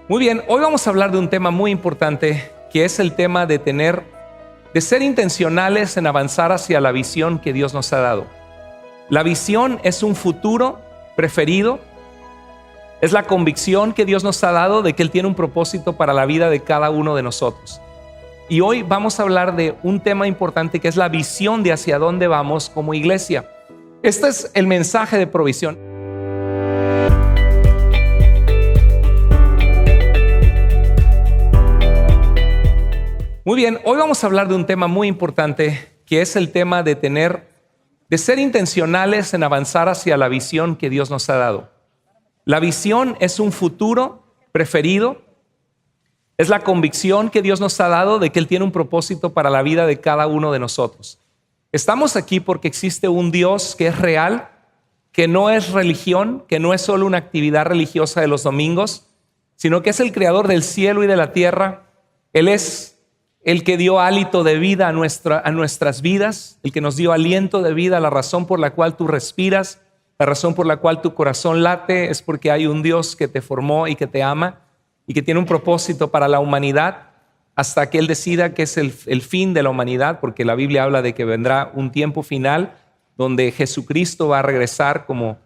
Muy bien, hoy vamos a hablar de un tema muy importante, que es el tema de ser intencionales en avanzar hacia la visión que Dios nos ha dado. La visión es un futuro preferido, es la convicción que Dios nos ha dado de que Él tiene un propósito para la vida de cada uno de nosotros. Y hoy vamos a hablar de un tema importante que es la visión de hacia dónde vamos como iglesia. Este es el mensaje de provisión. Muy bien, hoy vamos a hablar de un tema muy importante, que es el tema de ser intencionales en avanzar hacia la visión que Dios nos ha dado. La visión es un futuro preferido, es la convicción que Dios nos ha dado de que Él tiene un propósito para la vida de cada uno de nosotros. Estamos aquí porque existe un Dios que es real, que no es religión, que no es solo una actividad religiosa de los domingos, sino que es el creador del cielo y de la tierra. Él es el que dio hálito de vida a nuestras vidas, el que nos dio aliento de vida. La razón por la cual tú respiras, la razón por la cual tu corazón late, es porque hay un Dios que te formó y que te ama y que tiene un propósito para la humanidad hasta que Él decida que es el fin de la humanidad, porque la Biblia habla de que vendrá un tiempo final donde Jesucristo va a regresar como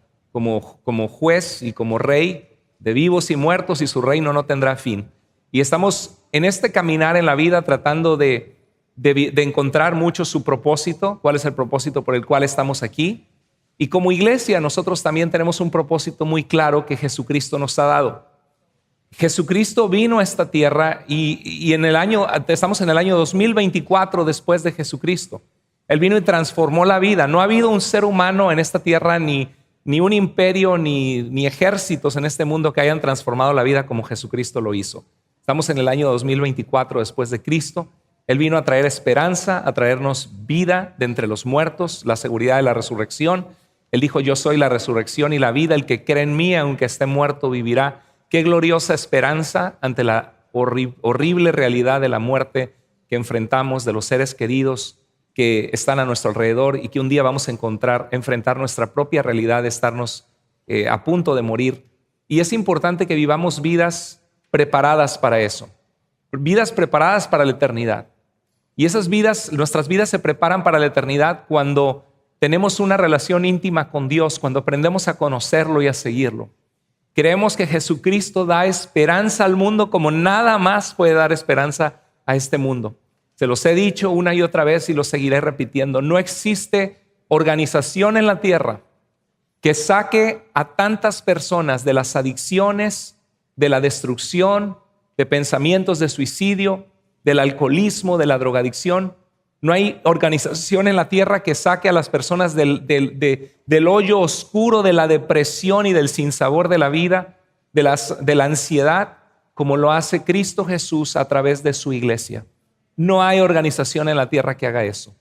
juez y como rey de vivos y muertos, y su reino no tendrá fin. Y estamos en este caminar en la vida tratando de encontrar mucho su propósito, cuál es el propósito por el cual estamos aquí. Y como iglesia nosotros también tenemos un propósito muy claro que Jesucristo nos ha dado. Jesucristo vino a esta tierra y estamos en el año 2024 después de Jesucristo. Él vino y transformó la vida. No ha habido un ser humano en esta tierra, ni un imperio, ni ejércitos en este mundo que hayan transformado la vida como Jesucristo lo hizo. Estamos en el año 2024 después de Cristo. Él vino a traer esperanza, a traernos vida de entre los muertos, la seguridad de la resurrección. Él dijo: yo soy la resurrección y la vida, el que cree en mí, aunque esté muerto, vivirá. Qué gloriosa esperanza ante la horrible realidad de la muerte que enfrentamos, de los seres queridos que están a nuestro alrededor, y que un día vamos a enfrentar nuestra propia realidad de estarnos a punto de morir. Y es importante que vivamos vidas preparadas para eso, vidas preparadas para la eternidad. Y nuestras vidas se preparan para la eternidad cuando tenemos una relación íntima con Dios, cuando aprendemos a conocerlo y a seguirlo. Creemos que Jesucristo da esperanza al mundo como nada más puede dar esperanza a este mundo. Se los he dicho una y otra vez y lo seguiré repitiendo. No existe organización en la tierra que saque a tantas personas de las adicciones, de la destrucción, de pensamientos de suicidio, del alcoholismo, de la drogadicción. No hay organización en la tierra que saque a las personas del hoyo oscuro de la depresión y del sinsabor de la vida, de la ansiedad, como lo hace Cristo Jesús a través de su iglesia. No hay organización en la tierra que haga eso.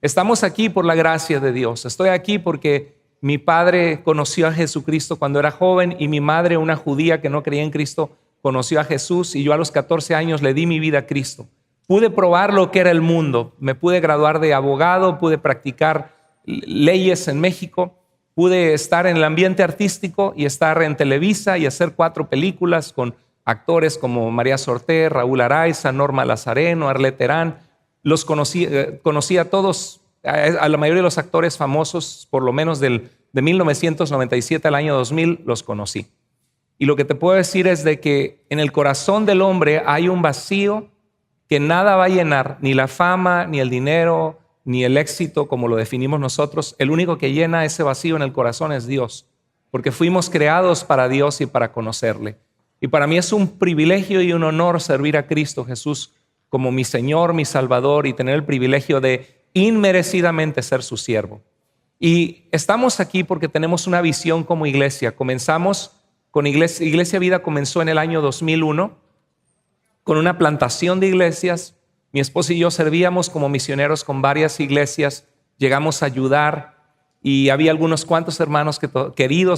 Estamos aquí por la gracia de Dios. Estoy aquí porque mi padre conoció a Jesucristo cuando era joven, y mi madre, una judía que no creía en Cristo, conoció a Jesús, y yo a los 14 años le di mi vida a Cristo. Pude probar lo que era el mundo. Me pude graduar de abogado, pude practicar leyes en México, pude estar en el ambiente artístico y estar en Televisa y hacer 4 películas con actores como María Sorté, Raúl Araiza, Norma Lazareno, Arlette Terán. Los conocí a todos, a la mayoría de los actores famosos, por lo menos de 1997 al año 2000, los conocí. Y lo que te puedo decir es de que en el corazón del hombre hay un vacío que nada va a llenar, ni la fama, ni el dinero, ni el éxito como lo definimos nosotros. El único que llena ese vacío en el corazón es Dios, porque fuimos creados para Dios y para conocerle. Y para mí es un privilegio y un honor servir a Cristo Jesús como mi Señor, mi Salvador, y tener el privilegio de inmerecidamente ser su siervo. Y estamos aquí porque tenemos una visión como iglesia. Comenzamos con Iglesia Vida, comenzó en el año 2001 con una plantación de iglesias. Mi esposa y yo servíamos como misioneros con varias iglesias, llegamos a ayudar, y había algunos cuantos hermanos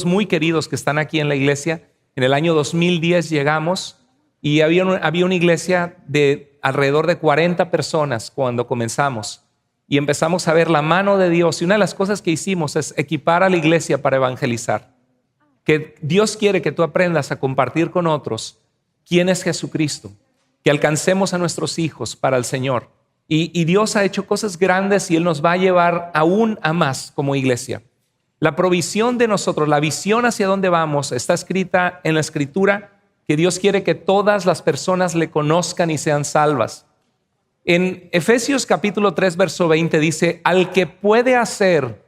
muy queridos que están aquí en la iglesia. En el año 2010 llegamos y había una iglesia de alrededor de 40 personas cuando comenzamos, y empezamos a ver la mano de Dios. Y una de las cosas que hicimos es equipar a la iglesia para evangelizar. Que Dios quiere que tú aprendas a compartir con otros quién es Jesucristo, que alcancemos a nuestros hijos para el Señor. Y Dios ha hecho cosas grandes y Él nos va a llevar aún a más como iglesia. La provisión de nosotros, la visión hacia dónde vamos, está escrita en la Escritura, que Dios quiere que todas las personas le conozcan y sean salvas. En Efesios capítulo 3, verso 20 dice, al que puede hacer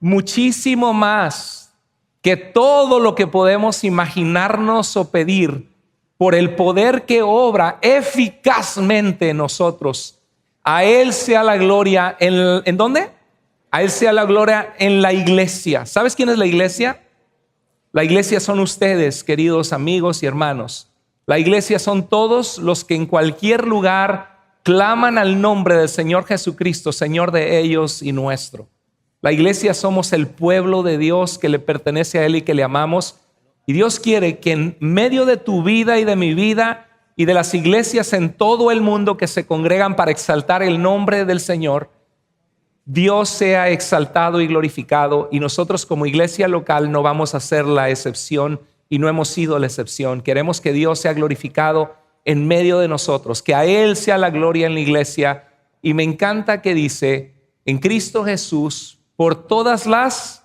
muchísimo más que todo lo que podemos imaginarnos o pedir, por el poder que obra eficazmente en nosotros. A Él sea la gloria, ¿en dónde? A Él sea la gloria en la iglesia. ¿Sabes quién es la iglesia? La iglesia son ustedes, queridos amigos y hermanos. La iglesia son todos los que en cualquier lugar claman al nombre del Señor Jesucristo, Señor de ellos y nuestro. La iglesia somos el pueblo de Dios que le pertenece a Él y que le amamos. Y Dios quiere que en medio de tu vida y de mi vida y de las iglesias en todo el mundo que se congregan para exaltar el nombre del Señor, Dios sea exaltado y glorificado, y nosotros como iglesia local no vamos a ser la excepción y no hemos sido la excepción. Queremos que Dios sea glorificado en medio de nosotros, que a Él sea la gloria en la iglesia. Y me encanta que dice, en Cristo Jesús, por todas las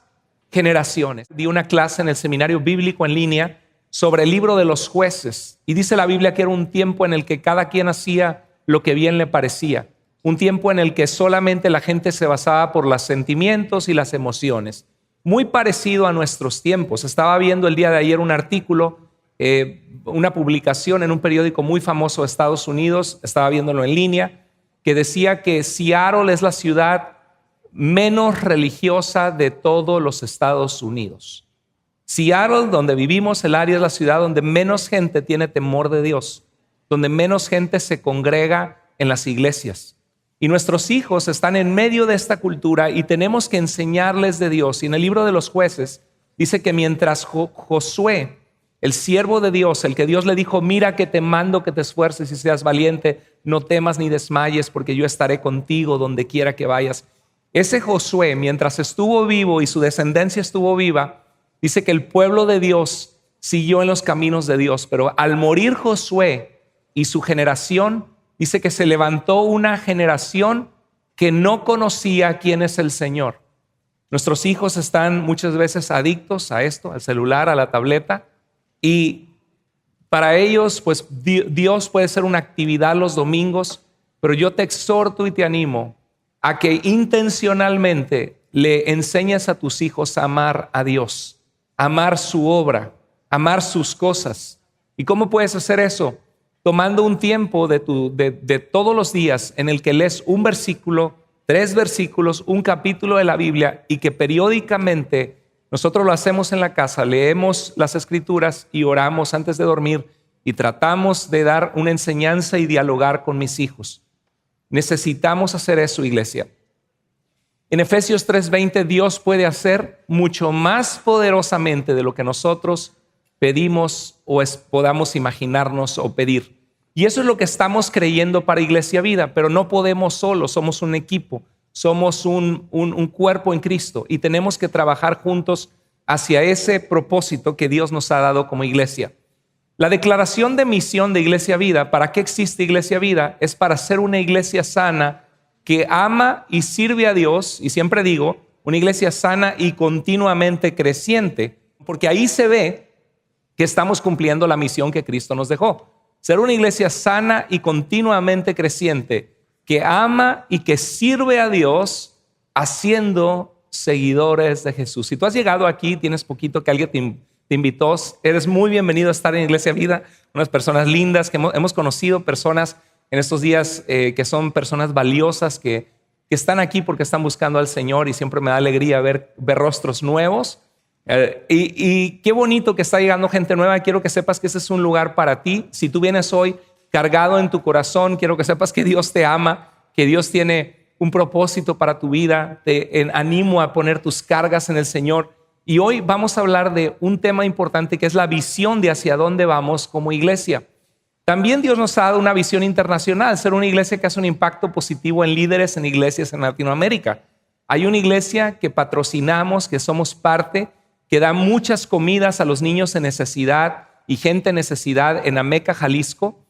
generaciones. Di una clase en el seminario bíblico en línea sobre el libro de los jueces, y dice la Biblia que era un tiempo en el que cada quien hacía lo que bien le parecía. Un tiempo en el que solamente la gente se basaba por los sentimientos y las emociones. Muy parecido a nuestros tiempos. Estaba viendo el día de ayer un artículo, una publicación en un periódico muy famoso de Estados Unidos, estaba viéndolo en línea, que decía que Seattle es la ciudad menos religiosa de todos los Estados Unidos. Seattle, donde vivimos, el área es la ciudad donde menos gente tiene temor de Dios, donde menos gente se congrega en las iglesias. Y nuestros hijos están en medio de esta cultura y tenemos que enseñarles de Dios. Y en el libro de los jueces dice que mientras Josué, el siervo de Dios, el que Dios le dijo, mira que te mando que te esfuerces y seas valiente, no temas ni desmayes porque yo estaré contigo donde quiera que vayas. Ese Josué, mientras estuvo vivo y su descendencia estuvo viva, dice que el pueblo de Dios siguió en los caminos de Dios. Pero al morir Josué y su generación, dice que se levantó una generación que no conocía quién es el Señor. Nuestros hijos están muchas veces adictos a esto, al celular, a la tableta, y para ellos, pues Dios puede ser una actividad los domingos, pero yo te exhorto y te animo a que intencionalmente le enseñes a tus hijos a amar a Dios, amar su obra, amar sus cosas. ¿Y cómo puedes hacer eso? Tomando un tiempo de todos los días en el que lees un versículo, 3 versículos, un capítulo de la Biblia, y que periódicamente nosotros lo hacemos en la casa, leemos las Escrituras y oramos antes de dormir y tratamos de dar una enseñanza y dialogar con mis hijos. Necesitamos hacer eso, iglesia. En Efesios 3:20, Dios puede hacer mucho más poderosamente de lo que nosotros pedimos o podamos imaginarnos o pedir. Y eso es lo que estamos creyendo para Iglesia Vida, pero no podemos solos, somos un equipo, somos un cuerpo en Cristo y tenemos que trabajar juntos hacia ese propósito que Dios nos ha dado como iglesia. La declaración de misión de Iglesia Vida, ¿para qué existe Iglesia Vida? Es para ser una iglesia sana que ama y sirve a Dios, y siempre digo, una iglesia sana y continuamente creciente, porque ahí se ve que estamos cumpliendo la misión que Cristo nos dejó. Ser una iglesia sana y continuamente creciente, que ama y que sirve a Dios haciendo seguidores de Jesús. Si tú has llegado aquí, tienes poquito que alguien te invitó, eres muy bienvenido a estar en Iglesia Vida, unas personas lindas que hemos conocido, personas en estos días que son personas valiosas que están aquí porque están buscando al Señor, y siempre me da alegría ver rostros nuevos. Y qué bonito que está llegando gente nueva. Quiero que sepas que ese es un lugar para ti. Si tú vienes hoy cargado en tu corazón, quiero que sepas que Dios te ama, que Dios tiene un propósito para tu vida. Te animo a poner tus cargas en el Señor. Y hoy vamos a hablar de un tema importante que es la visión de hacia dónde vamos como iglesia. También Dios nos ha dado una visión internacional, ser una iglesia que hace un impacto positivo en líderes en iglesias en Latinoamérica. Hay una iglesia que patrocinamos, que somos parte, que da muchas comidas a los niños en necesidad, y gente en necesidad en Ameca, Jalisco,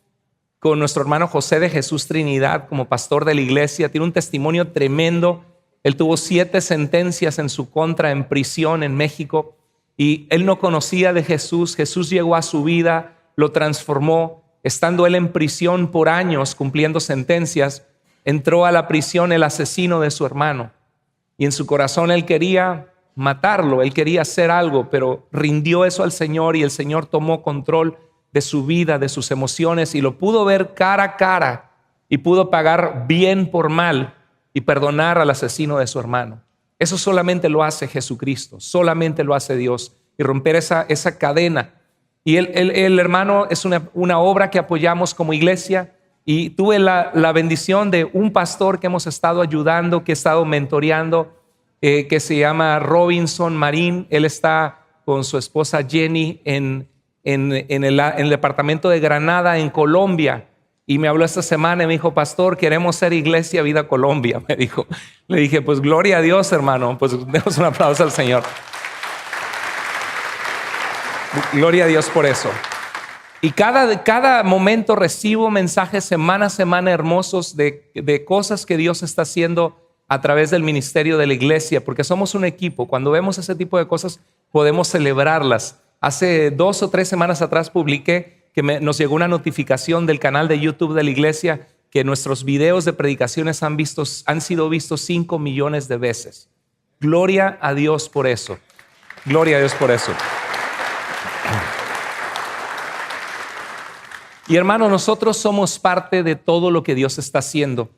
con nuestro hermano José de Jesús Trinidad como pastor de la iglesia. Tiene un testimonio tremendo. Él tuvo 7 sentencias en su contra en prisión en México y él no conocía de Jesús. Jesús llegó a su vida, lo transformó. Estando él en prisión por años cumpliendo sentencias, entró a la prisión el asesino de su hermano y en su corazón él quería matarlo, él quería hacer algo, pero rindió eso al Señor y el Señor tomó control de su vida, de sus emociones y lo pudo ver cara a cara y pudo pagar bien por mal y perdonar al asesino de su hermano. Eso solamente lo hace Jesucristo, solamente lo hace Dios y romper esa cadena. Y el hermano es una obra que apoyamos como iglesia y tuve la bendición de un pastor que hemos estado ayudando, que he estado mentoreando, que se llama Robinson Marín. Él está con su esposa Jenny en el departamento de Granada, en Colombia. Y me habló esta semana y me dijo, pastor, queremos ser Iglesia Vida Colombia, me dijo. Le dije, pues gloria a Dios, hermano. Pues demos un aplauso al Señor. Gloria a Dios por eso. Y cada momento recibo mensajes semana a semana hermosos de cosas que Dios está haciendo a través del ministerio de la iglesia, porque somos un equipo. Cuando vemos ese tipo de cosas podemos celebrarlas. Hace 2 o 3 semanas atrás publiqué que nos llegó una notificación del canal de YouTube de la iglesia que nuestros videos de predicaciones han sido vistos 5 millones de veces. Gloria a Dios por eso. Gloria a Dios por eso. Y hermano, nosotros somos parte de todo lo que Dios está haciendo.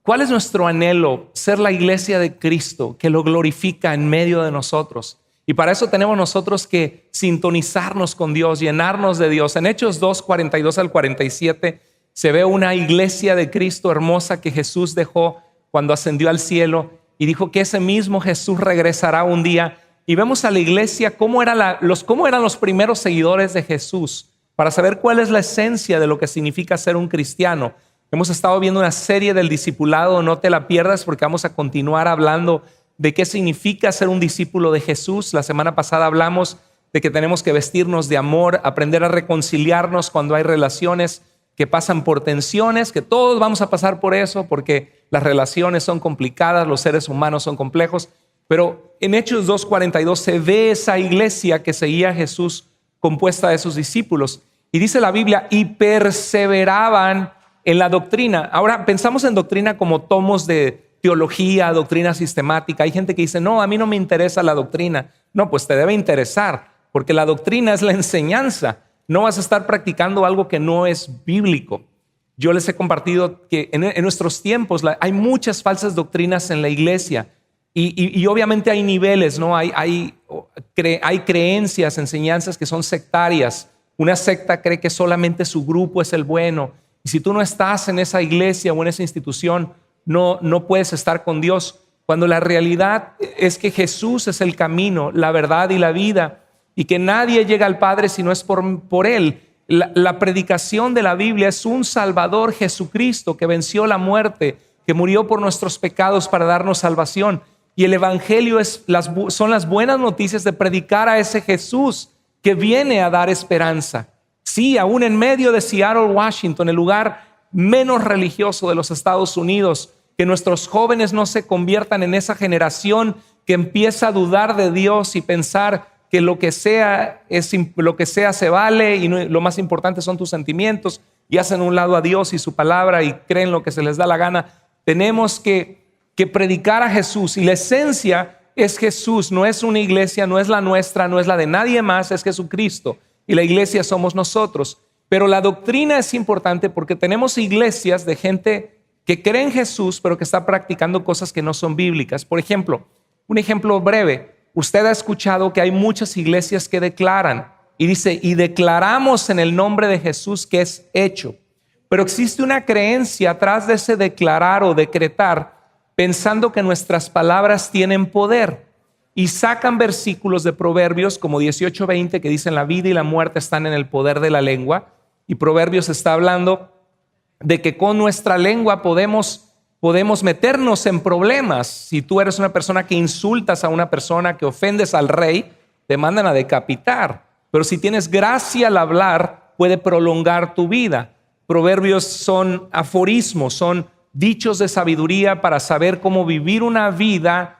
¿Cuál es nuestro anhelo? Ser la iglesia de Cristo que lo glorifica en medio de nosotros. Y para eso tenemos nosotros que sintonizarnos con Dios, llenarnos de Dios. En Hechos 2, 42 al 47 se ve una iglesia de Cristo hermosa que Jesús dejó cuando ascendió al cielo y dijo que ese mismo Jesús regresará un día. Y vemos a la iglesia cómo eran los primeros seguidores de Jesús, para saber cuál es la esencia de lo que significa ser un cristiano. Hemos estado viendo una serie del discipulado, no te la pierdas porque vamos a continuar hablando de qué significa ser un discípulo de Jesús. La semana pasada hablamos de que tenemos que vestirnos de amor, aprender a reconciliarnos cuando hay relaciones que pasan por tensiones, que todos vamos a pasar por eso porque las relaciones son complicadas, los seres humanos son complejos. Pero en Hechos 2:42 se ve esa iglesia que seguía a Jesús compuesta de sus discípulos. Y dice la Biblia, y perseveraban en la doctrina. Ahora pensamos en doctrina como tomos de teología, doctrina sistemática. Hay gente que dice, no, a mí no me interesa la doctrina. No, pues te debe interesar, porque la doctrina es la enseñanza. No vas a estar practicando algo que no es bíblico. Yo les he compartido que en nuestros tiempos hay muchas falsas doctrinas en la iglesia. Y obviamente hay niveles, ¿no? Hay creencias, enseñanzas que son sectarias. Una secta cree que solamente su grupo es el bueno. Y si tú no estás en esa iglesia o en esa institución, no puedes estar con Dios. Cuando la realidad es que Jesús es el camino, la verdad y la vida, y que nadie llega al Padre si no es por Él. La predicación de la Biblia es un Salvador, Jesucristo, que venció la muerte, que murió por nuestros pecados para darnos salvación. Y el evangelio son las buenas noticias de predicar a ese Jesús que viene a dar esperanza. Sí, aún en medio de Seattle, Washington, el lugar menos religioso de los Estados Unidos, que nuestros jóvenes no se conviertan en esa generación que empieza a dudar de Dios y pensar que lo que sea se vale y lo más importante son tus sentimientos y hacen a un lado a Dios y su palabra y creen lo que se les da la gana. Tenemos que predicar a Jesús y la esencia es Jesús, no es una iglesia, no es la nuestra, no es la de nadie más, es Jesucristo y la iglesia somos nosotros. Pero la doctrina es importante porque tenemos iglesias de gente que cree en Jesús pero que está practicando cosas que no son bíblicas. Por ejemplo, un ejemplo breve, usted ha escuchado que hay muchas iglesias que declaran y dice, y declaramos en el nombre de Jesús que es hecho. Pero existe una creencia atrás de ese declarar o decretar, pensando que nuestras palabras tienen poder y sacan versículos de Proverbios como 18:20 que dicen la vida y la muerte están en el poder de la lengua, y Proverbios está hablando de que con nuestra lengua podemos meternos en problemas. Si tú eres una persona que insultas a una persona, que ofendes al rey, te mandan a decapitar. Pero si tienes gracia al hablar, puede prolongar tu vida. Proverbios son aforismos, son dichos de sabiduría para saber cómo vivir una vida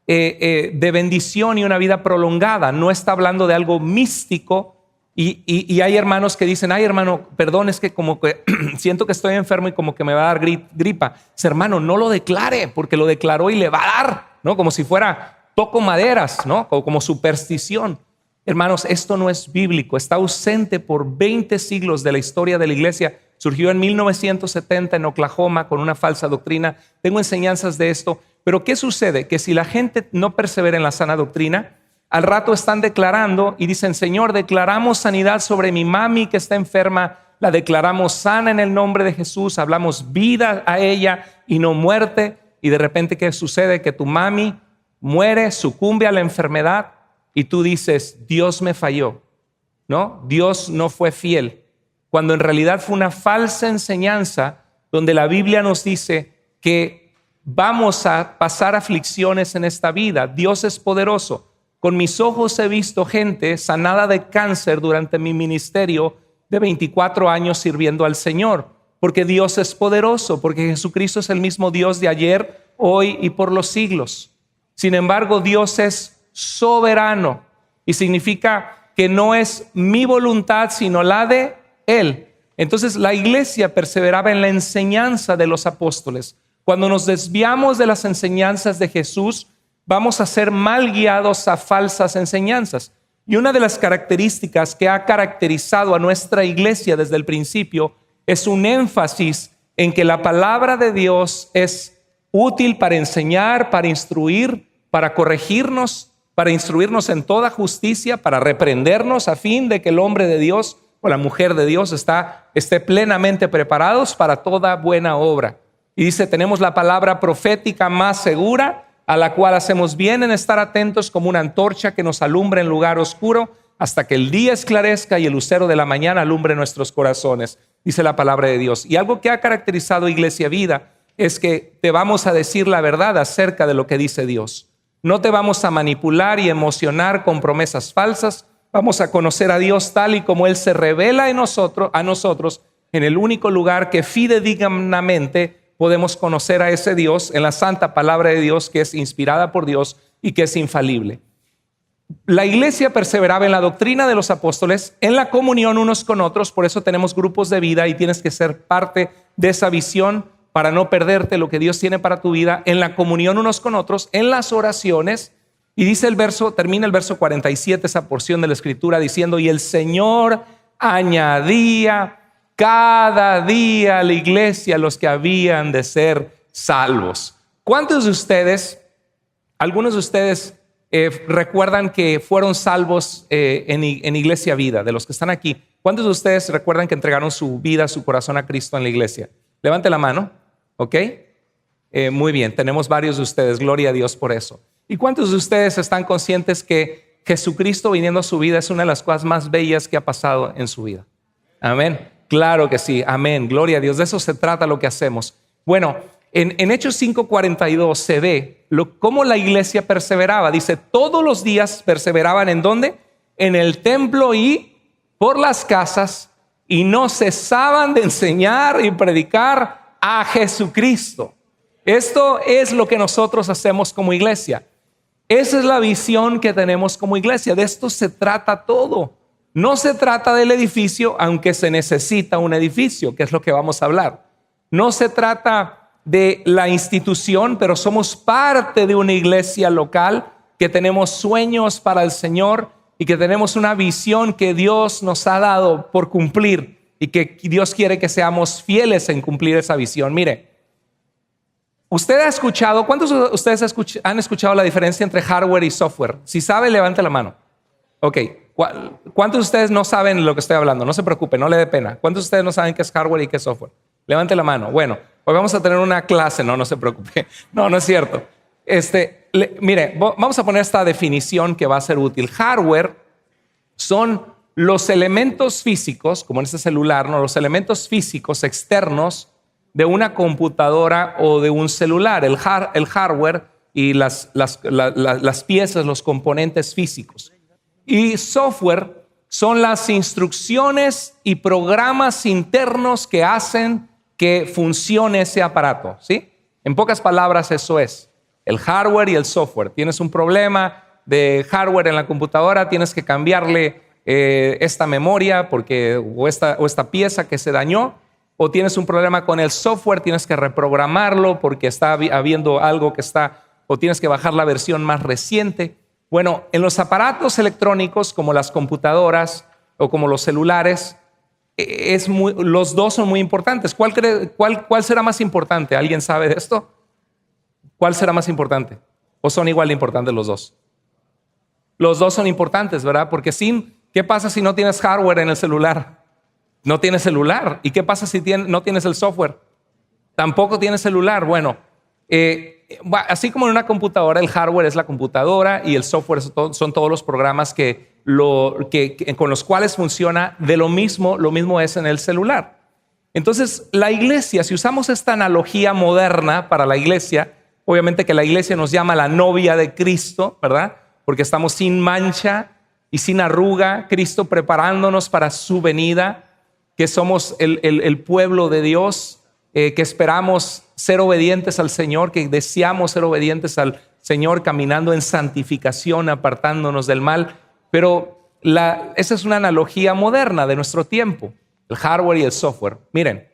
de bendición y una vida prolongada. No está hablando de algo místico. Y hay hermanos que dicen, ay hermano, perdón, es que como que siento que estoy enfermo y como que me va a dar gripa. Dice, hermano, no lo declare, porque lo declaró y le va a dar, ¿no? Como si fuera toco maderas, ¿no? Como superstición. Hermanos, esto no es bíblico, está ausente por 20 siglos de la historia de la iglesia. Surgió en 1970 en Oklahoma con una falsa doctrina. Tengo enseñanzas de esto, pero ¿qué sucede? Que si la gente no persevera en la sana doctrina, al rato están declarando y dicen, Señor, declaramos sanidad sobre mi mami que está enferma, la declaramos sana en el nombre de Jesús, hablamos vida a ella y no muerte. Y de repente, ¿qué sucede? Que tu mami muere, sucumbe a la enfermedad y tú dices, Dios me falló, ¿no? Dios no fue fiel. Cuando en realidad fue una falsa enseñanza donde la Biblia nos dice que vamos a pasar aflicciones en esta vida. Dios es poderoso. Con mis ojos he visto gente sanada de cáncer durante mi ministerio de 24 años sirviendo al Señor, porque Dios es poderoso, porque Jesucristo es el mismo Dios de ayer, hoy y por los siglos. Sin embargo, Dios es soberano y significa que no es mi voluntad, sino la de Él. Entonces la iglesia perseveraba en la enseñanza de los apóstoles. Cuando nos desviamos de las enseñanzas de Jesús, vamos a ser mal guiados a falsas enseñanzas. Y una de las características que ha caracterizado a nuestra iglesia desde el principio es un énfasis en que la palabra de Dios es útil para enseñar, para instruir, para corregirnos, para instruirnos en toda justicia, para reprendernos a fin de que el hombre de Dios o la mujer de Dios esté plenamente preparados para toda buena obra. Y dice, tenemos la palabra profética más segura, a la cual hacemos bien en estar atentos como una antorcha que nos alumbra en lugar oscuro hasta que el día esclarezca y el lucero de la mañana alumbre nuestros corazones, dice la palabra de Dios. Y algo que ha caracterizado Iglesia Vida es que te vamos a decir la verdad acerca de lo que dice Dios. No te vamos a manipular y emocionar con promesas falsas. Vamos a conocer a Dios tal y como Él se revela a nosotros en el único lugar que fidedignamente podemos conocer a ese Dios, en la santa palabra de Dios que es inspirada por Dios y que es infalible. La iglesia perseveraba en la doctrina de los apóstoles, en la comunión unos con otros, por eso tenemos grupos de vida y tienes que ser parte de esa visión para no perderte lo que Dios tiene para tu vida, en la comunión unos con otros, en las oraciones. Y dice el verso, termina el verso 47, esa porción de la escritura, diciendo, y el Señor añadía cada día a la iglesia los que habían de ser salvos. ¿Cuántos de ustedes, algunos de ustedes recuerdan que fueron salvos en Iglesia Vida, de los que están aquí? ¿Cuántos de ustedes recuerdan que entregaron su vida, su corazón a Cristo en la iglesia? Levante la mano, ¿ok? Muy bien, tenemos varios de ustedes, gloria a Dios por eso. ¿Y cuántos de ustedes están conscientes que Jesucristo viniendo a su vida es una de las cosas más bellas que ha pasado en su vida? Amén. Claro que sí, amén, gloria a Dios, de eso se trata lo que hacemos. Bueno, en Hechos 5:42 se ve cómo la iglesia perseveraba. Dice, todos los días perseveraban ¿en dónde? En el templo y por las casas, y no cesaban de enseñar y predicar a Jesucristo. Esto es lo que nosotros hacemos como iglesia. Esa es la visión que tenemos como iglesia, de esto se trata todo. No se trata del edificio, aunque se necesita un edificio, que es lo que vamos a hablar. No se trata de la institución, pero somos parte de una iglesia local que tenemos sueños para el Señor y que tenemos una visión que Dios nos ha dado por cumplir y que Dios quiere que seamos fieles en cumplir esa visión. Mire, usted ha escuchado, ¿cuántos de ustedes han escuchado la diferencia entre hardware y software? Si sabe, levante la mano. Ok. ¿Cuántos de ustedes no saben de lo que estoy hablando? No se preocupe, no le dé pena. ¿Cuántos de ustedes no saben qué es hardware y qué es software? Levante la mano. Bueno, hoy vamos a tener una clase, no se preocupe. No es cierto. Mire, vamos a poner esta definición que va a ser útil. Hardware son los elementos físicos, como en este celular, ¿no? Los elementos físicos externos de una computadora o de un celular. El hardware y las piezas, los componentes físicos. Y software son las instrucciones y programas internos que hacen que funcione ese aparato, ¿sí? En pocas palabras, eso es el hardware y el software. Tienes un problema de hardware en la computadora, tienes que cambiarle esta memoria o esta pieza que se dañó, o tienes un problema con el software, tienes que reprogramarlo porque está habiendo algo o tienes que bajar la versión más reciente. Bueno, en los aparatos electrónicos como las computadoras o como los celulares, los dos son muy importantes. ¿Cuál será más importante? ¿Alguien sabe de esto? ¿Cuál será más importante? ¿O son igual de importantes los dos? Los dos son importantes, ¿verdad? Porque ¿qué pasa si no tienes hardware en el celular? No tienes celular. ¿Y qué pasa si no tienes el software? Tampoco tienes celular. Bueno, así como en una computadora, el hardware es la computadora y el software son todos los programas con los cuales funciona lo mismo es en el celular. Entonces, la iglesia, si usamos esta analogía moderna para la iglesia, obviamente que la iglesia nos llama la novia de Cristo, ¿verdad? Porque estamos sin mancha y sin arruga, Cristo preparándonos para su venida, que somos el pueblo de Dios, que esperamos ser obedientes al Señor, que deseamos ser obedientes al Señor, caminando en santificación, apartándonos del mal. Pero esa es una analogía moderna de nuestro tiempo, el hardware y el software. Miren,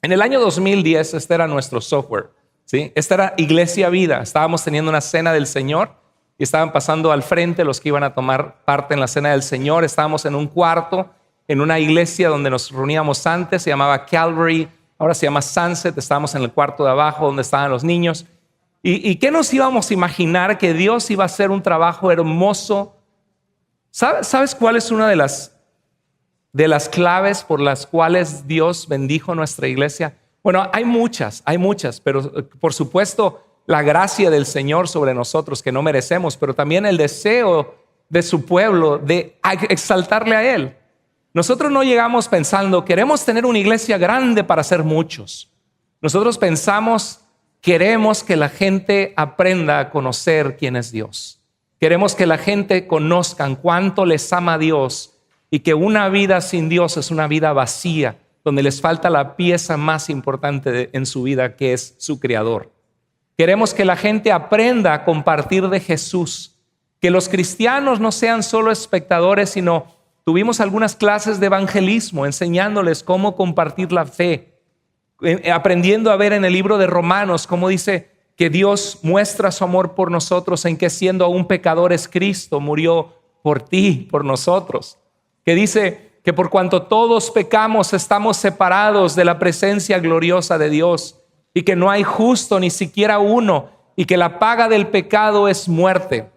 en el año 2010 este era nuestro software, ¿sí? Esta era Iglesia Vida. Estábamos teniendo una cena del Señor y estaban pasando al frente los que iban a tomar parte en la cena del Señor. Estábamos en un cuarto, en una iglesia donde nos reuníamos antes, se llamaba Calvary, ahora se llama Sunset. Estábamos en el cuarto de abajo donde estaban los niños. ¿Y qué nos íbamos a imaginar? Que Dios iba a hacer un trabajo hermoso. ¿Sabes cuál es una de las claves por las cuales Dios bendijo nuestra iglesia? Bueno, hay muchas, pero por supuesto la gracia del Señor sobre nosotros que no merecemos, pero también el deseo de su pueblo de exaltarle a Él. Nosotros no llegamos pensando, queremos tener una iglesia grande para ser muchos. Nosotros pensamos, queremos que la gente aprenda a conocer quién es Dios. Queremos que la gente conozcan cuánto les ama Dios y que una vida sin Dios es una vida vacía, donde les falta la pieza más importante en su vida, que es su Creador. Queremos que la gente aprenda a compartir de Jesús, que los cristianos no sean solo espectadores, sino tuvimos algunas clases de evangelismo enseñándoles cómo compartir la fe, aprendiendo a ver en el libro de Romanos cómo dice que Dios muestra su amor por nosotros en que siendo aún pecadores Cristo murió por ti, por nosotros. Que dice que por cuanto todos pecamos estamos separados de la presencia gloriosa de Dios y que no hay justo ni siquiera uno y que la paga del pecado es muerte.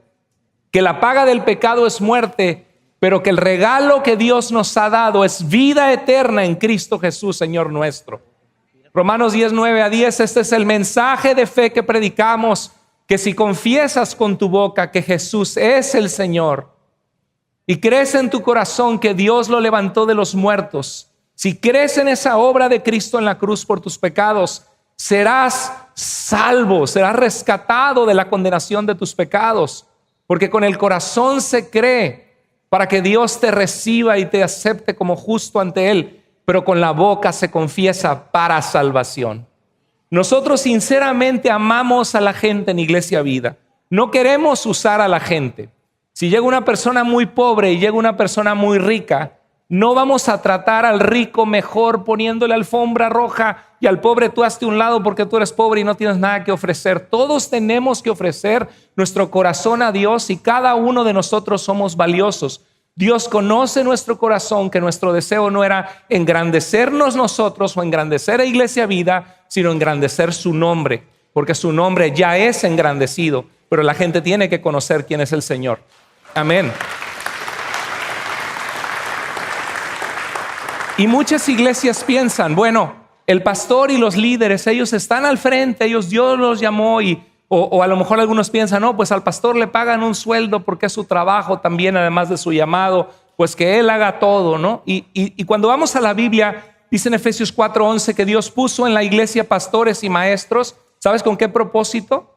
Que la paga del pecado es muerte, pero que el regalo que Dios nos ha dado es vida eterna en Cristo Jesús, Señor nuestro. Romanos 10, 9 a 10, este es el mensaje de fe que predicamos, que si confiesas con tu boca que Jesús es el Señor y crees en tu corazón que Dios lo levantó de los muertos, si crees en esa obra de Cristo en la cruz por tus pecados, serás salvo, serás rescatado de la condenación de tus pecados, porque con el corazón se cree para que Dios te reciba y te acepte como justo ante Él, pero con la boca se confiesa para salvación. Nosotros sinceramente amamos a la gente en Iglesia Vida. No queremos usar a la gente. Si llega una persona muy pobre y llega una persona muy rica, no vamos a tratar al rico mejor poniéndole alfombra roja y al pobre tú hazte un lado porque tú eres pobre y no tienes nada que ofrecer. Todos tenemos que ofrecer nuestro corazón a Dios y cada uno de nosotros somos valiosos. Dios conoce nuestro corazón, que nuestro deseo no era engrandecernos nosotros o engrandecer a Iglesia Vida, sino engrandecer su nombre, porque su nombre ya es engrandecido, pero la gente tiene que conocer quién es el Señor. Amén. Y muchas iglesias piensan, bueno, el pastor y los líderes, ellos están al frente, Dios los llamó o a lo mejor algunos piensan, no, pues al pastor le pagan un sueldo porque es su trabajo también, además de su llamado, pues que él haga todo, ¿no? Y cuando vamos a la Biblia, dice en Efesios 4:11 que Dios puso en la iglesia pastores y maestros, ¿sabes con qué propósito?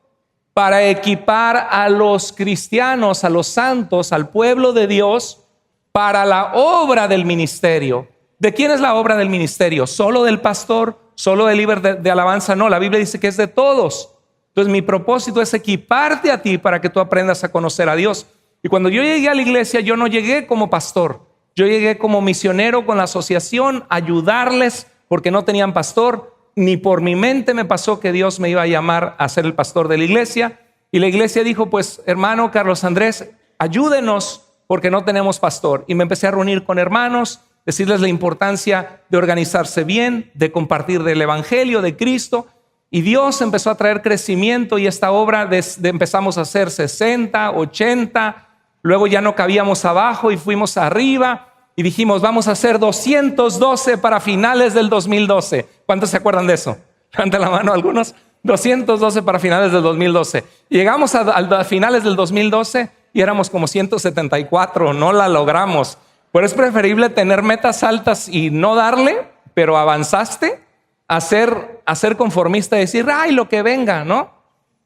Para equipar a los cristianos, a los santos, al pueblo de Dios, para la obra del ministerio. ¿De quién es la obra del ministerio? ¿Solo del pastor? ¿Solo del líder de alabanza? No, la Biblia dice que es de todos. Entonces mi propósito es equiparte a ti para que tú aprendas a conocer a Dios. Y cuando yo llegué a la iglesia, yo no llegué como pastor. Yo llegué como misionero con la asociación a ayudarles porque no tenían pastor. Ni por mi mente me pasó que Dios me iba a llamar a ser el pastor de la iglesia. Y la iglesia dijo, pues hermano Carlos Andrés, ayúdenos porque no tenemos pastor. Y me empecé a reunir con hermanos, decirles la importancia de organizarse bien, de compartir del evangelio de Cristo. Y Dios empezó a traer crecimiento y esta obra empezamos a hacer 60, 80, luego ya no cabíamos abajo y fuimos arriba y dijimos vamos a hacer 212 para finales del 2012. ¿Cuántos se acuerdan de eso? Levanten la mano algunos. 212 para finales del 2012. Llegamos a finales del 2012 y éramos como 174, no la logramos. Pero es preferible tener metas altas y no darle, pero avanzaste, a ser conformista y decir, ay, lo que venga, ¿no?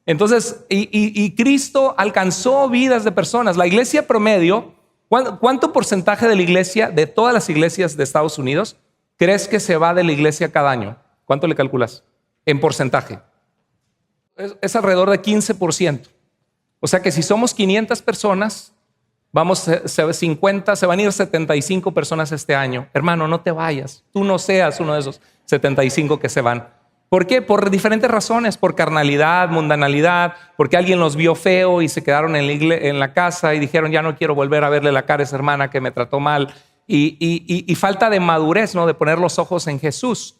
Entonces, y Cristo alcanzó vidas de personas. La iglesia promedio, ¿cuánto porcentaje de la iglesia, de todas las iglesias de Estados Unidos, crees que se va de la iglesia cada año? ¿Cuánto le calculas? En porcentaje. Es alrededor de 15%. O sea que si somos 500 personas, vamos 50, se van a ir 75 personas este año. Hermano, no te vayas. Tú no seas uno de esos 75 que se van. ¿Por qué? Por diferentes razones, por carnalidad, mundanalidad, porque alguien los vio feo y se quedaron en la casa y dijeron, ya no quiero volver a verle la cara a esa hermana que me trató mal. Y falta de madurez, ¿no? De poner los ojos en Jesús.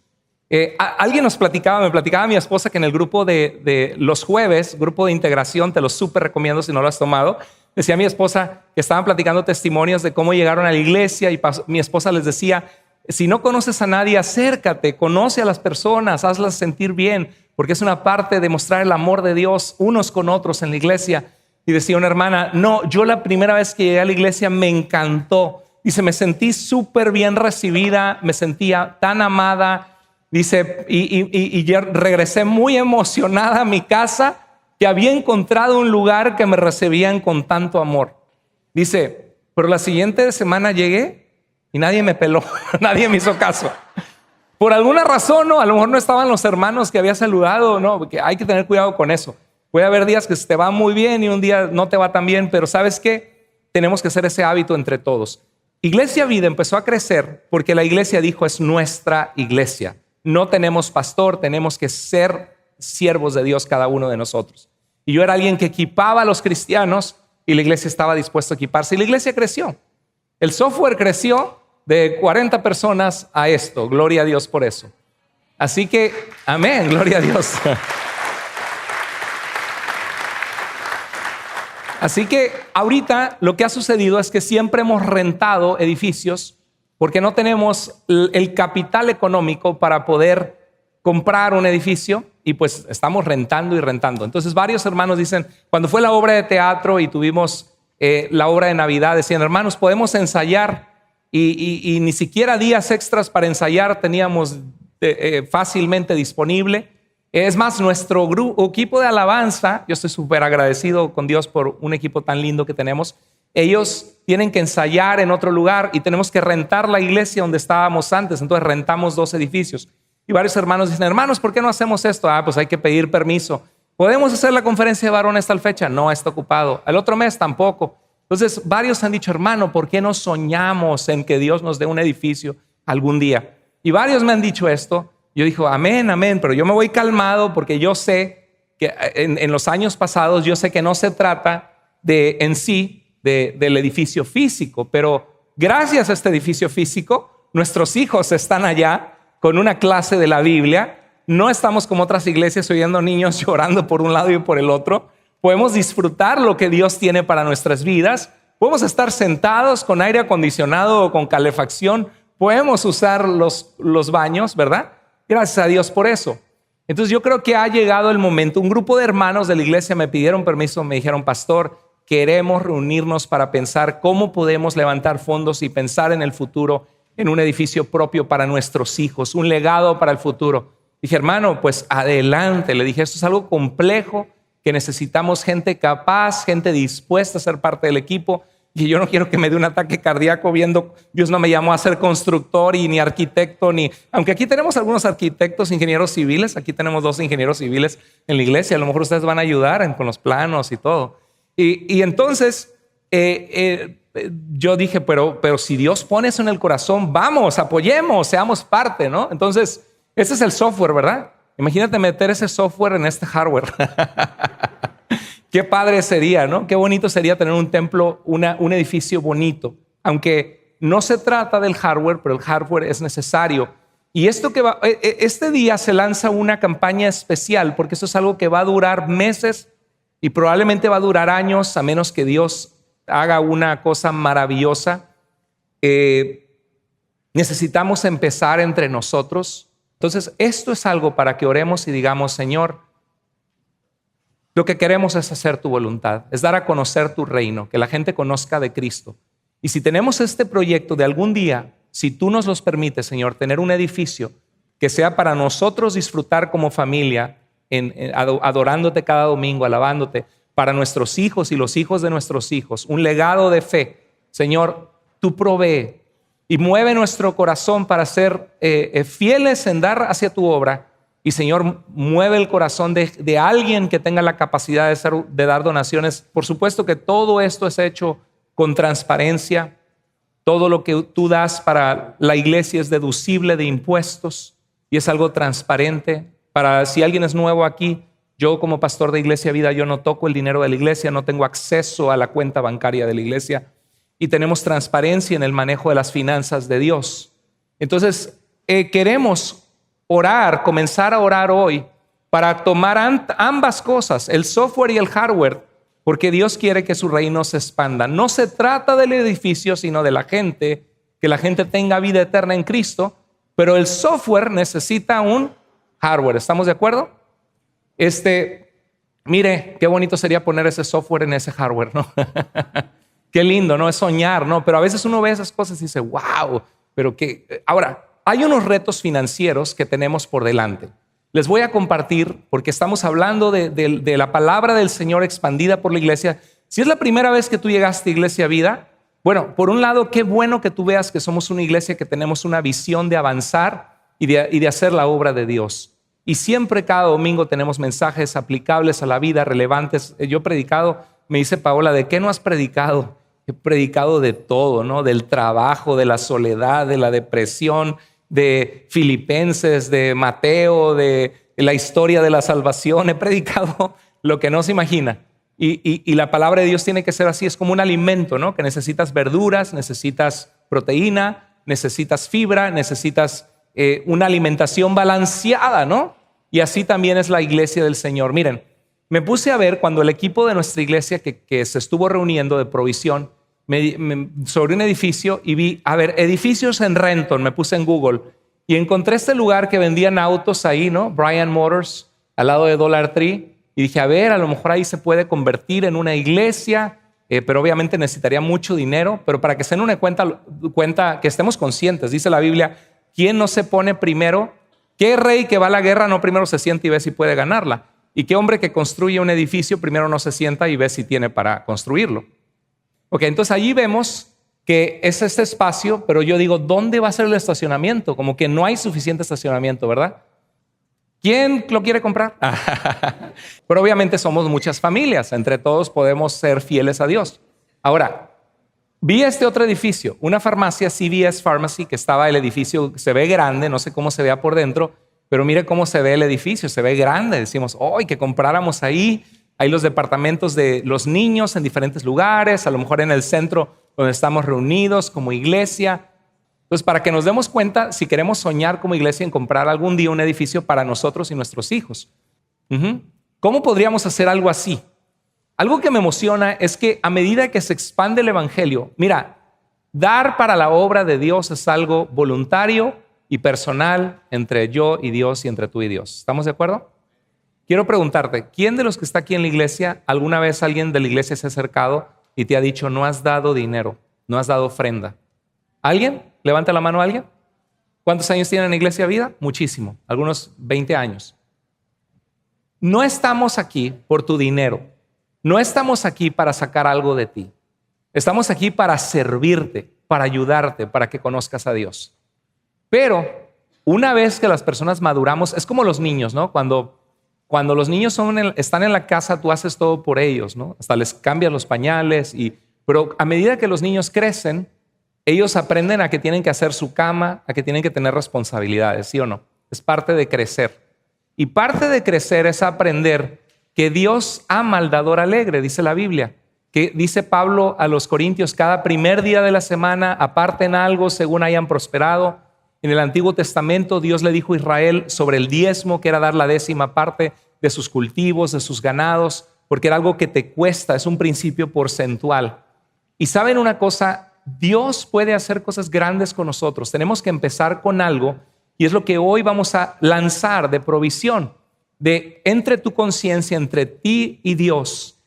Alguien me platicaba mi esposa que en el grupo de los jueves, grupo de integración, te lo súper recomiendo si no lo has tomado, decía mi esposa que estaban platicando testimonios de cómo llegaron a la iglesia y mi esposa les decía, si no conoces a nadie, acércate, conoce a las personas, hazlas sentir bien, porque es una parte de mostrar el amor de Dios unos con otros en la iglesia. Y decía una hermana, no, yo la primera vez que llegué a la iglesia me encantó. Dice, me sentí súper bien recibida, me sentía tan amada. Dice, y yo regresé muy emocionada a mi casa que había encontrado un lugar que me recibían con tanto amor. Dice, pero la siguiente semana llegué y nadie me peló, nadie me hizo caso. Por alguna razón, ¿no? A lo mejor no estaban los hermanos que había saludado, ¿no? Porque hay que tener cuidado con eso. Puede haber días que se te va muy bien y un día no te va tan bien, pero ¿sabes qué? Tenemos que hacer ese hábito entre todos. Iglesia Vida empezó a crecer porque la iglesia dijo, es nuestra iglesia. No tenemos pastor, tenemos que ser siervos de Dios cada uno de nosotros. Y yo era alguien que equipaba a los cristianos y la iglesia estaba dispuesta a equiparse. Y la iglesia creció. El software creció de 40 personas a esto. Gloria a Dios por eso. Así que, amén, gloria a Dios. Así que ahorita lo que ha sucedido es que siempre hemos rentado edificios porque no tenemos el capital económico para poder comprar un edificio y pues estamos rentando y rentando. Entonces varios hermanos dicen, cuando fue la obra de teatro y tuvimos la obra de Navidad, decían, hermanos, podemos ensayar y ni siquiera días extras para ensayar teníamos fácilmente disponible. Es más, nuestro equipo de alabanza, yo estoy súper agradecido con Dios por un equipo tan lindo que tenemos. Ellos tienen que ensayar en otro lugar y tenemos que rentar la iglesia donde estábamos antes. Entonces rentamos 2 edificios. Y varios hermanos dicen, hermanos, ¿por qué no hacemos esto? Pues hay que pedir permiso. ¿Podemos hacer la conferencia de varones tal fecha? No, está ocupado. El otro mes tampoco. Entonces varios han dicho, hermano, ¿por qué no soñamos en que Dios nos dé un edificio algún día? Y varios me han dicho esto. Yo digo, amén, amén, pero yo me voy calmado porque yo sé que en los años pasados, yo sé que no se trata en sí del edificio físico, pero gracias a este edificio físico, nuestros hijos están allá con una clase de la Biblia. No estamos como otras iglesias oyendo niños llorando por un lado y por el otro. Podemos disfrutar lo que Dios tiene para nuestras vidas. Podemos estar sentados con aire acondicionado o con calefacción. Podemos usar los baños, ¿verdad? Gracias a Dios por eso. Entonces yo creo que ha llegado el momento. Un grupo de hermanos de la iglesia me pidieron permiso, me dijeron, pastor, queremos reunirnos para pensar cómo podemos levantar fondos y pensar en el futuro, en un edificio propio para nuestros hijos, un legado para el futuro. Dije, hermano, pues adelante. Le dije, esto es algo complejo, que necesitamos gente capaz, gente dispuesta a ser parte del equipo. Y yo no quiero que me dé un ataque cardíaco viendo, Dios no me llamó a ser constructor y ni arquitecto, aunque aquí tenemos algunos arquitectos, ingenieros civiles, aquí tenemos 2 ingenieros civiles en la iglesia, a lo mejor ustedes van a ayudar con los planos y todo. Y entonces yo dije, pero si Dios pone eso en el corazón, vamos, apoyemos, seamos parte, ¿no? Entonces, ese es el software, ¿verdad? Imagínate meter ese software en este hardware. Qué padre sería, ¿no? Qué bonito sería tener un templo, un edificio bonito. Aunque no se trata del hardware, pero el hardware es necesario. Y este día se lanza una campaña especial, porque eso es algo que va a durar meses y probablemente va a durar años, a menos que Dios haga una cosa maravillosa. Necesitamos empezar entre nosotros. Entonces, esto es algo para que oremos y digamos, Señor, lo que queremos es hacer tu voluntad, es dar a conocer tu reino, que la gente conozca de Cristo. Y si tenemos este proyecto de algún día, si tú nos los permites, Señor, tener un edificio que sea para nosotros disfrutar como familia, adorándote cada domingo, alabándote, para nuestros hijos y los hijos de nuestros hijos, un legado de fe, Señor, tú provee y mueve nuestro corazón para ser fieles en dar hacia tu obra. Y Señor, mueve el corazón de alguien que tenga la capacidad de dar donaciones. Por supuesto que todo esto es hecho con transparencia. Todo lo que tú das para la iglesia es deducible de impuestos y es algo transparente. Para si alguien es nuevo aquí, yo como pastor de Iglesia Vida, yo no toco el dinero de la iglesia, no tengo acceso a la cuenta bancaria de la iglesia y tenemos transparencia en el manejo de las finanzas de Dios. Entonces, queremos comenzar a orar hoy para tomar ambas cosas, el software y el hardware, porque Dios quiere que su reino se expanda. No se trata del edificio, sino de la gente, que la gente tenga vida eterna en Cristo, pero el software necesita un hardware. ¿Estamos de acuerdo? Mire, qué bonito sería poner ese software en ese hardware, ¿no? Qué lindo, ¿no? Es soñar, ¿no? Pero a veces uno ve esas cosas y dice, wow, pero qué. Ahora, hay unos retos financieros que tenemos por delante. Les voy a compartir, porque estamos hablando de la palabra del Señor expandida por la iglesia. Si es la primera vez que tú llegaste a Iglesia Vida, bueno, por un lado, qué bueno que tú veas que somos una iglesia que tenemos una visión de avanzar y de hacer la obra de Dios. Y siempre cada domingo tenemos mensajes aplicables a la vida, relevantes. Yo he predicado, me dice Paola, ¿de qué no has predicado? He predicado de todo, ¿no? Del trabajo, de la soledad, de la depresión, de Filipenses, de Mateo, de la historia de la salvación. He predicado lo que no se imagina. Y la palabra de Dios tiene que ser así, es como un alimento, ¿no? Que necesitas verduras, necesitas proteína, necesitas fibra, necesitas una alimentación balanceada, ¿no? Y así también es la iglesia del Señor. Miren, me puse a ver cuando el equipo de nuestra iglesia que se estuvo reuniendo de provisión sobre un edificio y vi, edificios en Renton, me puse en Google y encontré este lugar que vendían autos ahí, ¿no? Bryan Motors, al lado de Dollar Tree, y dije, a lo mejor ahí se puede convertir en una iglesia, pero obviamente necesitaría mucho dinero, pero para que se den una cuenta, que estemos conscientes, dice la Biblia, ¿quién no se pone primero? ¿Qué rey que va a la guerra no primero se sienta y ve si puede ganarla? ¿Y qué hombre que construye un edificio primero no se sienta y ve si tiene para construirlo? Ok, entonces allí vemos que es este espacio, pero yo digo, ¿dónde va a ser el estacionamiento? Como que no hay suficiente estacionamiento, ¿verdad? ¿Quién lo quiere comprar? Pero obviamente somos muchas familias, entre todos podemos ser fieles a Dios. Ahora, vi este otro edificio, una farmacia, CVS Pharmacy, que estaba el edificio, se ve grande, no sé cómo se vea por dentro, pero mire cómo se ve el edificio, se ve grande. Decimos, ¡ay, que compráramos ahí! Hay los departamentos de los niños en diferentes lugares, a lo mejor en el centro donde estamos reunidos como iglesia. Entonces, para que nos demos cuenta, si queremos soñar como iglesia en comprar algún día un edificio para nosotros y nuestros hijos. ¿Cómo podríamos hacer algo así? Algo que me emociona es que a medida que se expande el evangelio, mira, dar para la obra de Dios es algo voluntario y personal entre yo y Dios y entre tú y Dios. ¿Estamos de acuerdo? Quiero preguntarte, ¿quién de los que está aquí en la iglesia, alguna vez alguien de la iglesia se ha acercado y te ha dicho, no has dado dinero, no has dado ofrenda? ¿Alguien? Levanta la mano a alguien. ¿Cuántos años tienen en Iglesia Vida? Muchísimo, algunos 20 años. No estamos aquí por tu dinero, no estamos aquí para sacar algo de ti. Estamos aquí para servirte, para ayudarte, para que conozcas a Dios. Pero una vez que las personas maduramos, es como los niños, ¿no? Cuando los niños están en la casa, tú haces todo por ellos, ¿no? Hasta les cambias los pañales. Pero a medida que los niños crecen, ellos aprenden a que tienen que hacer su cama, a que tienen que tener responsabilidades, ¿sí o no? Es parte de crecer. Y parte de crecer es aprender que Dios ama al dador alegre, dice la Biblia. Que dice Pablo a los Corintios, cada primer día de la semana aparten algo según hayan prosperado. En el Antiguo Testamento Dios le dijo a Israel sobre el diezmo, que era dar la 10ª parte de sus cultivos, de sus ganados, porque era algo que te cuesta, es un principio porcentual. Y saben una cosa, Dios puede hacer cosas grandes con nosotros. Tenemos que empezar con algo y es lo que hoy vamos a lanzar de provisión, de entre tu conciencia, entre ti y Dios.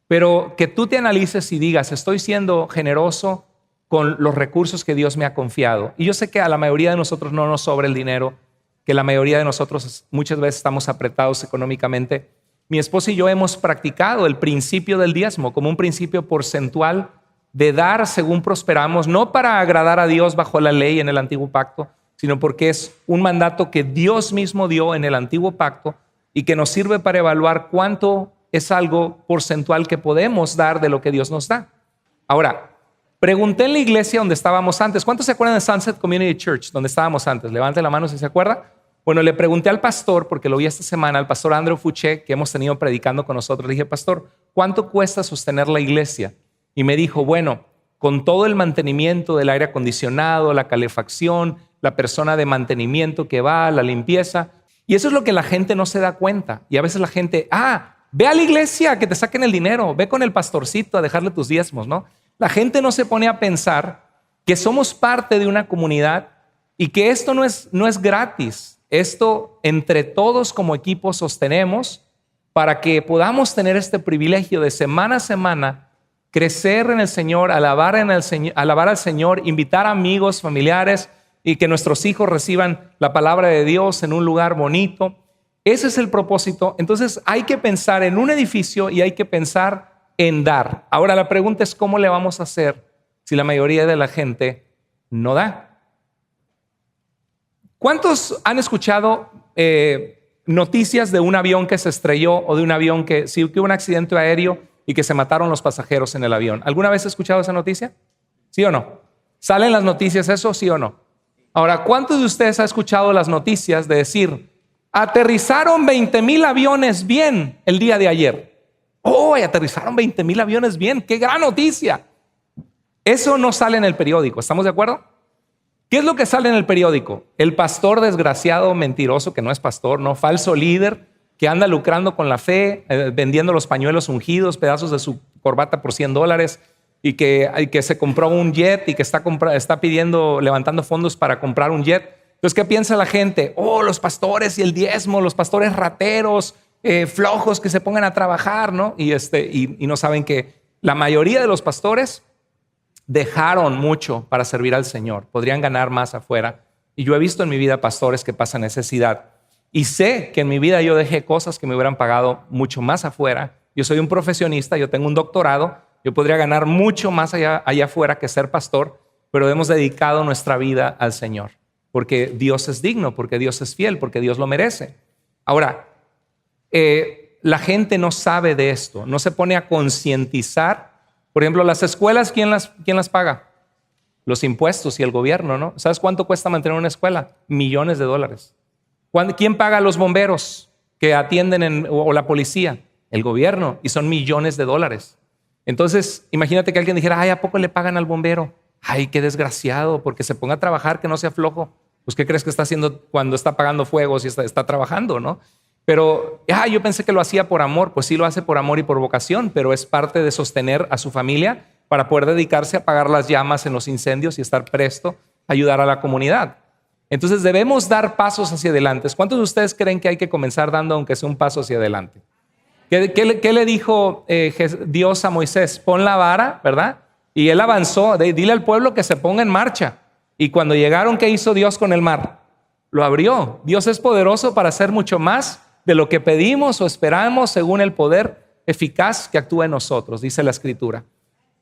Pero que tú te analices y digas, estoy siendo generoso con los recursos que Dios me ha confiado. Y yo sé que a la mayoría de nosotros no nos sobra el dinero, que la mayoría de nosotros muchas veces estamos apretados económicamente. Mi esposa y yo hemos practicado el principio del diezmo como un principio porcentual de dar según prosperamos, no para agradar a Dios bajo la ley en el antiguo pacto, sino porque es un mandato que Dios mismo dio en el antiguo pacto y que nos sirve para evaluar cuánto es algo porcentual que podemos dar de lo que Dios nos da. Ahora, pregunté en la iglesia donde estábamos antes. ¿Cuántos se acuerdan de Sunset Community Church, donde estábamos antes? Levante la mano si se acuerda. Bueno, le pregunté al pastor, porque lo vi esta semana, al pastor Andrew Fouché, que hemos tenido predicando con nosotros. Le dije, pastor, ¿cuánto cuesta sostener la iglesia? Y me dijo, bueno, con todo el mantenimiento del aire acondicionado, la calefacción, la persona de mantenimiento que va, la limpieza. Y eso es lo que la gente no se da cuenta. Y a veces la gente, ve a la iglesia que te saquen el dinero, ve con el pastorcito a dejarle tus diezmos, ¿no? La gente no se pone a pensar que somos parte de una comunidad y que esto no es gratis. Esto entre todos como equipo sostenemos para que podamos tener este privilegio de semana a semana crecer en el Señor, alabar al Señor, invitar amigos, familiares y que nuestros hijos reciban la palabra de Dios en un lugar bonito. Ese es el propósito. Entonces hay que pensar en un edificio y hay que pensar en dar. Ahora la pregunta es ¿cómo le vamos a hacer si la mayoría de la gente no da? ¿Cuántos han escuchado noticias de un avión que se estrelló o de un avión que hubo un accidente aéreo y que se mataron los pasajeros en el avión? ¿Alguna vez has escuchado esa noticia? ¿Sí o no? ¿Salen las noticias eso, sí o no? Ahora, ¿cuántos de ustedes han escuchado las noticias de decir aterrizaron 20,000 aviones bien el día de ayer? Aterrizaron 20,000 aviones bien, qué gran noticia. Eso no sale en el periódico, ¿estamos de acuerdo? ¿Qué es lo que sale en el periódico? El pastor desgraciado, mentiroso, que no es pastor, no, falso líder, que anda lucrando con la fe, vendiendo los pañuelos ungidos, pedazos de su corbata por $100, y que se compró un jet y que está levantando fondos para comprar un jet. Entonces, ¿qué piensa la gente? Los pastores y el diezmo, los pastores rateros, flojos que se pongan a trabajar, ¿no? Y no saben que la mayoría de los pastores dejaron mucho para servir al Señor. Podrían ganar más afuera. Y yo he visto en mi vida pastores que pasan necesidad. Y sé que en mi vida yo dejé cosas que me hubieran pagado mucho más afuera. Yo soy un profesionista, yo tengo un doctorado, yo podría ganar mucho más allá afuera que ser pastor, pero hemos dedicado nuestra vida al Señor. Porque Dios es digno, porque Dios es fiel, porque Dios lo merece. Ahora, la gente no sabe de esto, no se pone a concientizar. Por ejemplo, las escuelas, ¿quién las paga? Los impuestos y el gobierno, ¿no? ¿Sabes cuánto cuesta mantener una escuela? Millones de dólares. ¿Quién paga a los bomberos que atienden o la policía? El gobierno, y son millones de dólares. Entonces, imagínate que alguien dijera, ¿a poco le pagan al bombero? Qué desgraciado, porque se ponga a trabajar, que no sea flojo. Pues, ¿qué crees que está haciendo cuando está apagando fuegos y está trabajando, no? Pero, yo pensé que lo hacía por amor. Pues sí lo hace por amor y por vocación, pero es parte de sostener a su familia para poder dedicarse a apagar las llamas en los incendios y estar presto a ayudar a la comunidad. Entonces debemos dar pasos hacia adelante. ¿Cuántos de ustedes creen que hay que comenzar dando aunque sea un paso hacia adelante? ¿Qué le dijo Dios a Moisés? Pon la vara, ¿verdad? Y él avanzó. Dile al pueblo que se ponga en marcha. Y cuando llegaron, ¿qué hizo Dios con el mar? Lo abrió. Dios es poderoso para hacer mucho más de lo que pedimos o esperamos según el poder eficaz que actúa en nosotros, dice la Escritura.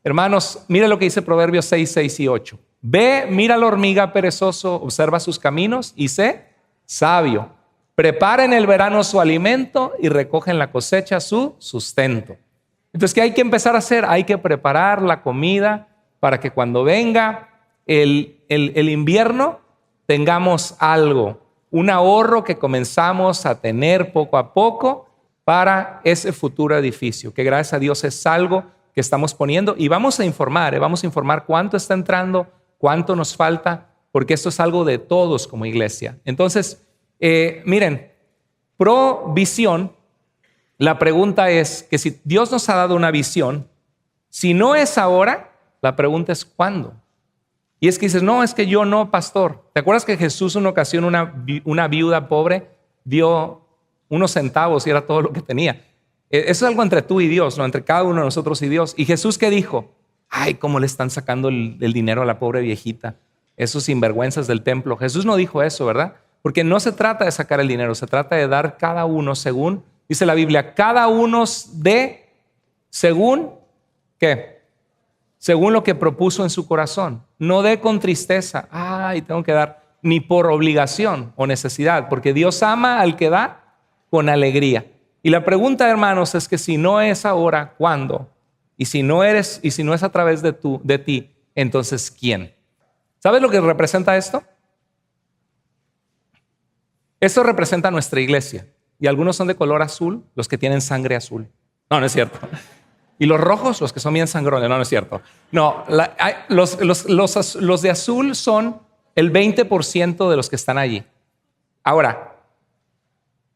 Hermanos, mire lo que dice Proverbios 6, 6 y 8. Ve, mira la hormiga perezoso, observa sus caminos y sé sabio. Prepara en el verano su alimento y recoge en la cosecha su sustento. Entonces, ¿qué hay que empezar a hacer? Hay que preparar la comida para que cuando venga el invierno tengamos algo, un ahorro que comenzamos a tener poco a poco para ese futuro edificio, que gracias a Dios es algo que estamos poniendo y vamos a informar cuánto está entrando, cuánto nos falta, porque esto es algo de todos como iglesia. Entonces, miren, pro visión, la pregunta es que si Dios nos ha dado una visión, si no es ahora, la pregunta es ¿cuándo? Y es que dices, no, es que yo no, pastor. ¿Te acuerdas que Jesús en una ocasión, una viuda pobre, dio unos centavos y era todo lo que tenía? Eso es algo entre tú y Dios, ¿no? Entre cada uno de nosotros y Dios. ¿Y Jesús qué dijo? Ay, cómo le están sacando el dinero a la pobre viejita, esos sinvergüenzas del templo. Jesús no dijo eso, ¿verdad? Porque no se trata de sacar el dinero, se trata de dar cada uno según, dice la Biblia, cada uno de, según, ¿qué? Según lo que propuso en su corazón. No dé con tristeza, ay, tengo que dar, ni por obligación o necesidad, porque Dios ama al que da con alegría. Y la pregunta, hermanos, es que si no es ahora, ¿cuándo? Y si no es a través de ti, entonces ¿quién? ¿Sabes lo que representa esto? Esto representa nuestra iglesia. Y algunos son de color azul, los que tienen sangre azul. No, no es cierto. Y los rojos, los que son bien sangrones. No, no es cierto. No, los de azul son el 20% de los que están allí. Ahora,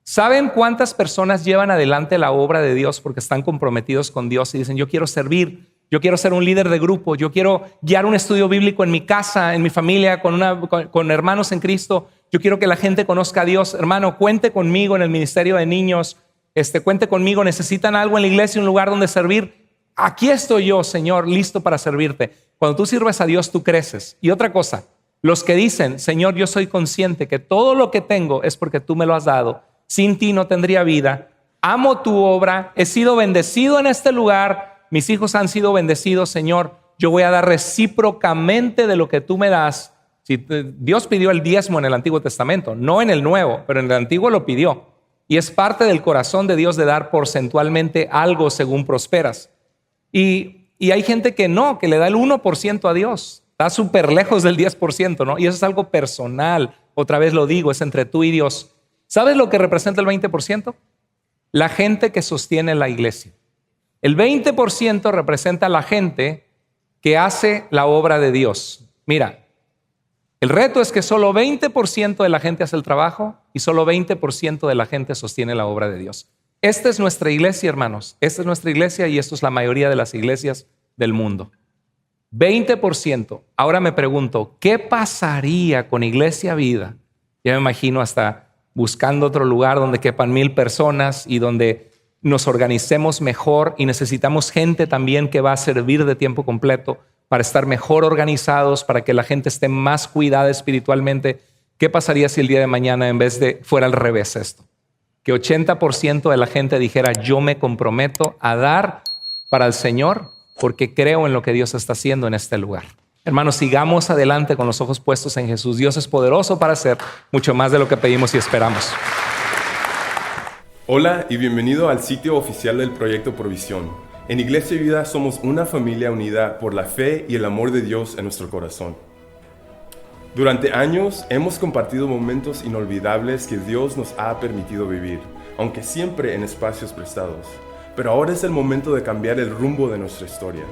¿saben cuántas personas llevan adelante la obra de Dios porque están comprometidos con Dios y dicen, yo quiero servir, yo quiero ser un líder de grupo, yo quiero guiar un estudio bíblico en mi casa, en mi familia, con hermanos en Cristo, yo quiero que la gente conozca a Dios? Hermano, cuente conmigo en el ministerio de niños, cuente conmigo, necesitan algo en la iglesia, un lugar donde servir. Aquí estoy yo, Señor, listo para servirte. Cuando tú sirves a Dios, tú creces. Y otra cosa, los que dicen, Señor, yo soy consciente que todo lo que tengo es porque tú me lo has dado. Sin ti no tendría vida. Amo tu obra. He sido bendecido en este lugar. Mis hijos han sido bendecidos, Señor. Yo voy a dar recíprocamente de lo que tú me das. Dios pidió el diezmo en el Antiguo Testamento, no en el Nuevo, pero en el Antiguo lo pidió. Y es parte del corazón de Dios de dar porcentualmente algo según prosperas. Y hay gente que no, que le da el 1% a Dios. Está súper lejos del 10%, ¿no? Y eso es algo personal. Otra vez lo digo, es entre tú y Dios. ¿Sabes lo que representa el 20%? La gente que sostiene la iglesia. El 20% representa la gente que hace la obra de Dios. Mira, el reto es que solo 20% de la gente hace el trabajo y solo 20% de la gente sostiene la obra de Dios. Esta es nuestra iglesia, hermanos. Esta es nuestra iglesia y esto es la mayoría de las iglesias del mundo. 20%. Ahora me pregunto, ¿qué pasaría con Iglesia Vida? Ya me imagino hasta buscando otro lugar donde quepan 1,000 personas y donde nos organicemos mejor, y necesitamos gente también que va a servir de tiempo completo para estar mejor organizados, para que la gente esté más cuidada espiritualmente. ¿Qué pasaría si el día de mañana en vez de fuera al revés esto? Que 80% de la gente dijera, yo me comprometo a dar para el Señor porque creo en lo que Dios está haciendo en este lugar. Hermanos, sigamos adelante con los ojos puestos en Jesús. Dios es poderoso para hacer mucho más de lo que pedimos y esperamos. Hola y bienvenido al sitio oficial del Proyecto Provisión. En Iglesia Vida somos una familia unida por la fe y el amor de Dios en nuestro corazón. Durante años hemos compartido momentos inolvidables que Dios nos ha permitido vivir, aunque siempre en espacios prestados. Pero ahora es el momento de cambiar el rumbo de nuestra historia.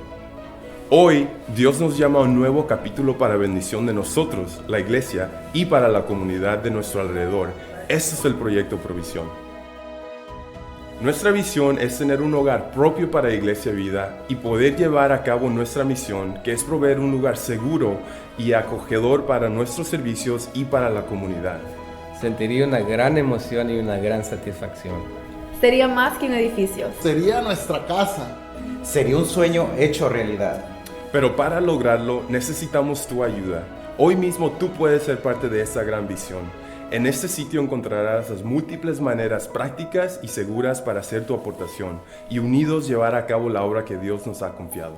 Hoy, Dios nos llama a un nuevo capítulo para bendición de nosotros, la iglesia, y para la comunidad de nuestro alrededor. Este es el Proyecto Provisión. Nuestra visión es tener un hogar propio para Iglesia Vida y poder llevar a cabo nuestra misión, que es proveer un lugar seguro y acogedor para nuestros servicios y para la comunidad. Sentiría una gran emoción y una gran satisfacción. Sería más que un edificio. Sería nuestra casa. Sería un sueño hecho realidad. Pero para lograrlo necesitamos tu ayuda. Hoy mismo tú puedes ser parte de esta gran visión. En este sitio encontrarás las múltiples maneras prácticas y seguras para hacer tu aportación y unidos llevar a cabo la obra que Dios nos ha confiado.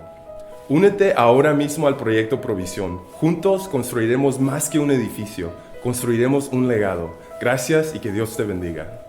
Únete ahora mismo al proyecto Provisión. Juntos construiremos más que un edificio, construiremos un legado. Gracias y que Dios te bendiga.